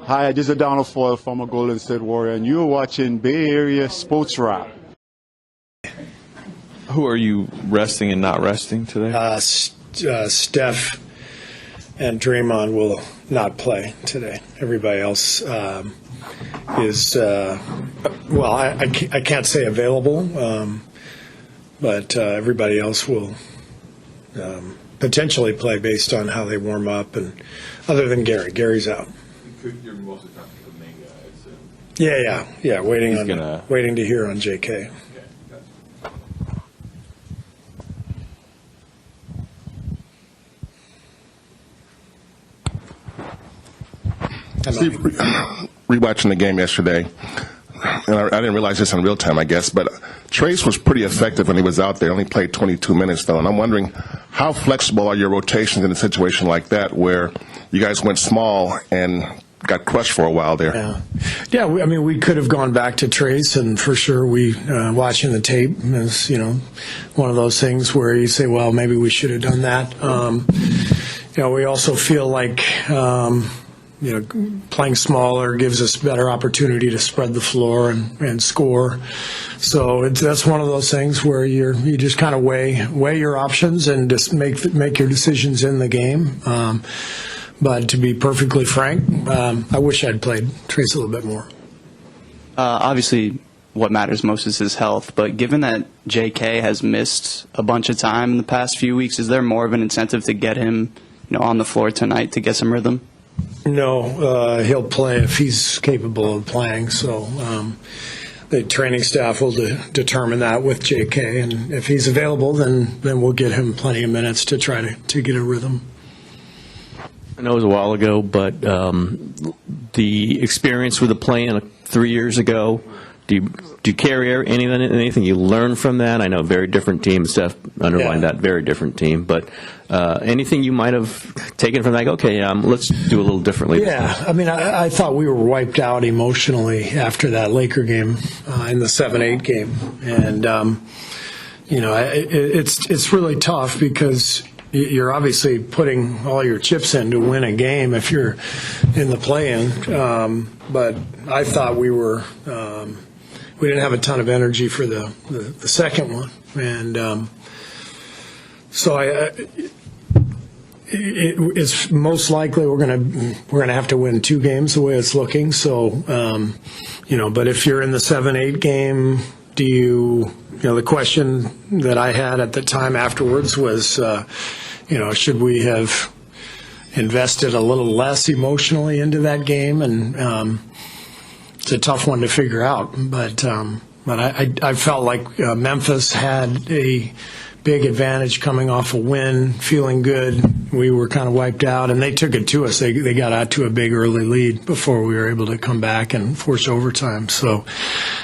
Hi, this is Donald Foyle, former Golden State Warrior, and you're watching Bay Area Sports Wrap. Who are you resting and not resting today? Steph and Draymond will not play today. Everybody else is, I can't say available, but everybody else will potentially play based on how they warm up. And other than Gary, Gary's out. You're mostly talking to the main guy, Yeah. Waiting to hear on JK. Steve, rewatching the game yesterday, and I didn't realize this in real time, I guess, but Trace was pretty effective when he was out there. Only played 22 minutes, though, and I'm wondering how flexible are your rotations in a situation like that where you guys went small and got crushed for a while there? Yeah. We could have gone back to Trace, and for sure, watching the tape is, one of those things where you say, well, maybe we should have done that. We also feel like playing smaller gives us better opportunity to spread the floor and score. So that's one of those things where you just kind of weigh your options and just make your decisions in the game. But to be perfectly frank, I wish I'd played Trace a little bit more. Obviously, what matters most is his health. But given that J.K. has missed a bunch of time in the past few weeks, is there more of an incentive to get him, on the floor tonight to get some rhythm? No, he'll play if he's capable of playing. So the training staff will determine that with J.K. And if he's available, then we'll get him plenty of minutes to try to get a rhythm. I know it was a while ago, but the experience with the play-in 3 years ago, do you carry anything you learned from that? I know very different team. Steph underlined that, very different team. But anything you might have taken from that? Okay, let's do a little differently. Yeah, I thought we were wiped out emotionally after that Laker game in the 7-8 game, and it's really tough because you're obviously putting all your chips in to win a game if you're in the play-in. But I thought we didn't have a ton of energy for the second one, and so it's most likely we're gonna have to win 2 games the way it's looking. So but if you're in the 7-8 game, the question that I had at the time afterwards was, should we have invested a little less emotionally into that game? And it's a tough one to figure out. But I felt like Memphis had a big advantage coming off a win, feeling good. We were kind of wiped out, and they took it to us. They got out to a big early lead before we were able to come back and force overtime. So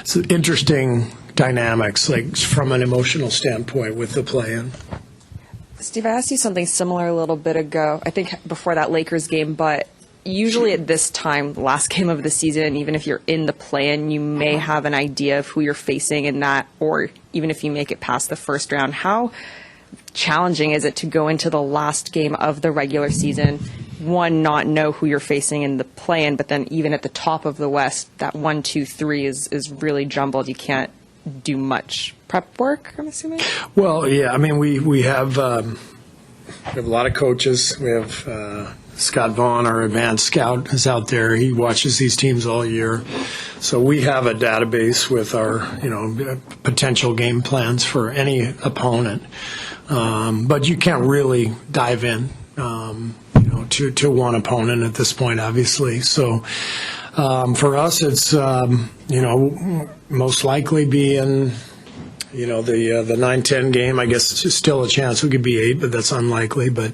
it's an interesting dynamics, like from an emotional standpoint with the play-in. Steve, I asked you something similar a little bit ago, I think before that Lakers game, but usually at this time, last game of the season, even if you're in the play-in, you may have an idea of who you're facing in that, or even if you make it past the first round. How challenging is it to go into the last game of the regular season, one, not know who you're facing in the play-in, but then even at the top of the West, that 1, 2, 3 is really jumbled. You can't do much prep work, I'm assuming? Well, yeah, we have a lot of coaches. We have Scott Vaughn, our advanced scout, is out there. He watches these teams all year. So we have a database with our, potential game plans for any opponent. But you can't really dive in, to one opponent at this point, obviously. So for us, it's, most likely be in, the 9-10 game. I guess it's still a chance we could be 8, but that's unlikely. But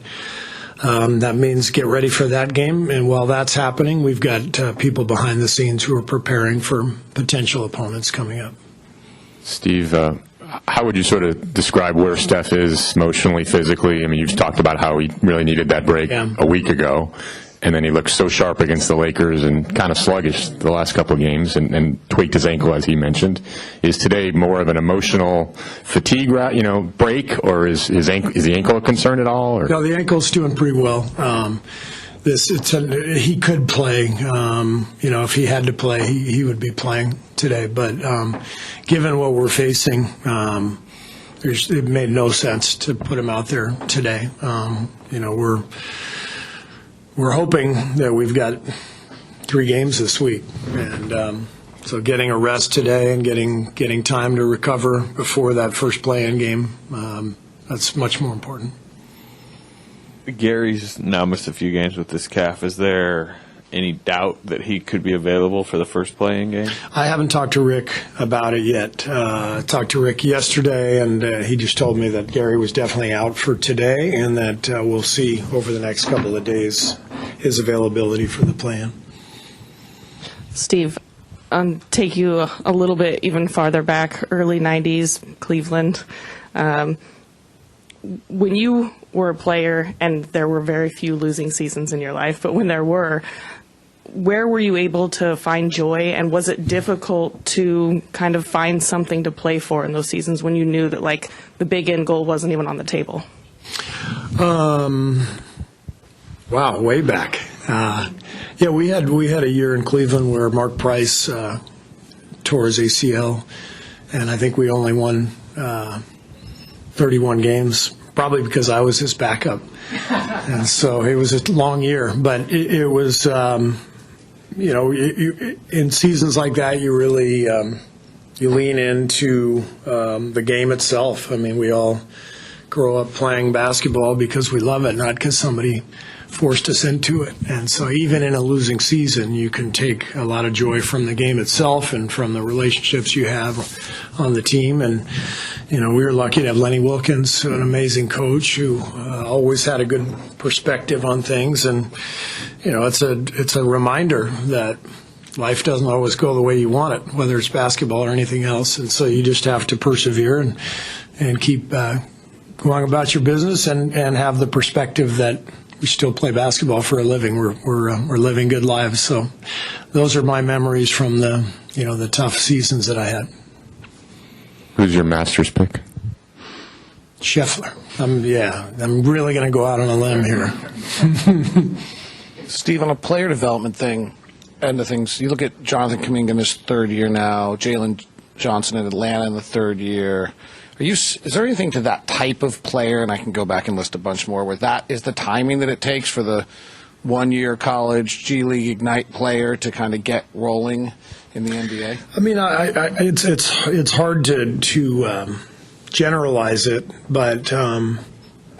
that means get ready for that game. And while that's happening, we've got people behind the scenes who are preparing for potential opponents coming up. Steve, how would you sort of describe where Steph is emotionally, physically? You've talked about how he really needed that break a week ago. And then he looked so sharp against the Lakers and kind of sluggish the last couple of games and tweaked his ankle, as he mentioned. Is today more of an emotional fatigue, break, or is the ankle a concern at all? Or? No, the ankle's doing pretty well. he could play. If he had to play, he would be playing today. But given what we're facing, it made no sense to put him out there today. We're hoping that we've got 3 games this week, and so getting a rest today and getting time to recover before that first play-in game, that's much more important. Gary's now missed a few games with this calf. Is there any doubt that he could be available for the first play-in game? I haven't talked to Rick about it yet. I talked to Rick yesterday, and he just told me that Gary was definitely out for today, and that we'll see over the next couple of days his availability for the play-in. Steve, take you a little bit even farther back, early 90s, Cleveland. When you were a player, and there were very few losing seasons in your life, but when there were, where were you able to find joy, and was it difficult to kind of find something to play for in those seasons when you knew that, like, the big end goal wasn't even on the table? Wow, way back. Yeah, we had a year in Cleveland where Mark Price tore his ACL, and I think we only won 31 games, probably because I was his backup. And so it was a long year, but it was, in seasons like that, you really you lean into the game itself. I mean, we all grow up playing basketball because we love it, not because somebody forced us into it. And so even in a losing season, you can take a lot of joy from the game itself and from the relationships you have on the team. And, we were lucky to have Lenny Wilkins, an amazing coach who always had a good perspective on things. And, it's a reminder that life doesn't always go the way you want it, whether it's basketball or anything else. And so you just have to persevere and keep going about your business and have the perspective that we still play basketball for a living. We're living good lives. So those are my memories from the tough seasons that I had. Who's your Masters pick? Scheffler. I'm really going to go out on a limb here. Steve, on a player development end of things, you look at Jonathan Kuminga in his 3rd year now, Jalen Johnson in Atlanta in the 3rd year. Is there anything to that type of player, and I can go back and list a bunch more, where that is the timing that it takes for the 1-year college G League Ignite player to kind of get rolling in the NBA? I mean, it's hard to generalize it, but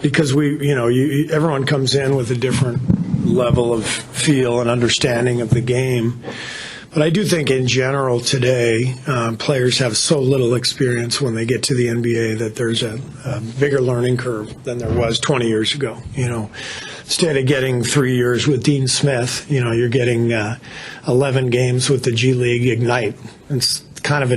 because everyone comes in with a different level of feel and understanding of the game. But I do think in general today, players have so little experience when they get to the NBA that there's a bigger learning curve than there was 20 years ago. Instead of getting 3 years with Dean Smith, you're getting 11 games with the G League Ignite. It's kind of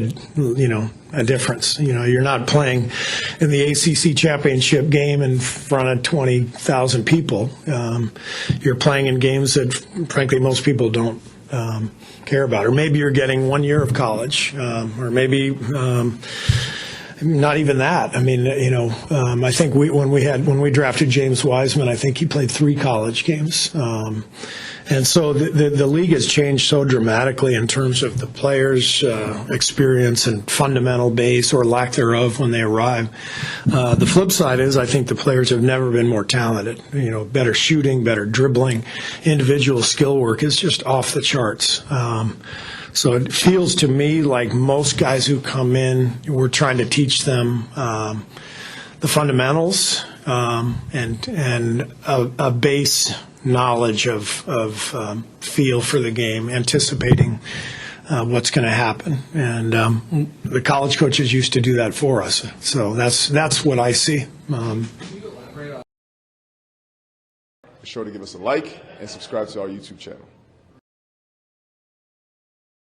a difference. You're not playing in the ACC championship game in front of 20,000 people. You're playing in games that, frankly, most people don't care about, or maybe you're getting 1 year of college, or maybe not even that. I mean, I think when we drafted James Wiseman, I think he played 3 college games, and so the league has changed so dramatically in terms of the players' experience and fundamental base or lack thereof when they arrive. The flip side is I think the players have never been more talented. Better shooting, better dribbling, individual skill work is just off the charts. So it feels to me like most guys who come in, we're trying to teach them the fundamentals and a base knowledge of feel for the game, anticipating what's going to happen. And the college coaches used to do that for us. So that's what I see. Be sure to give us a like and subscribe to our YouTube channel.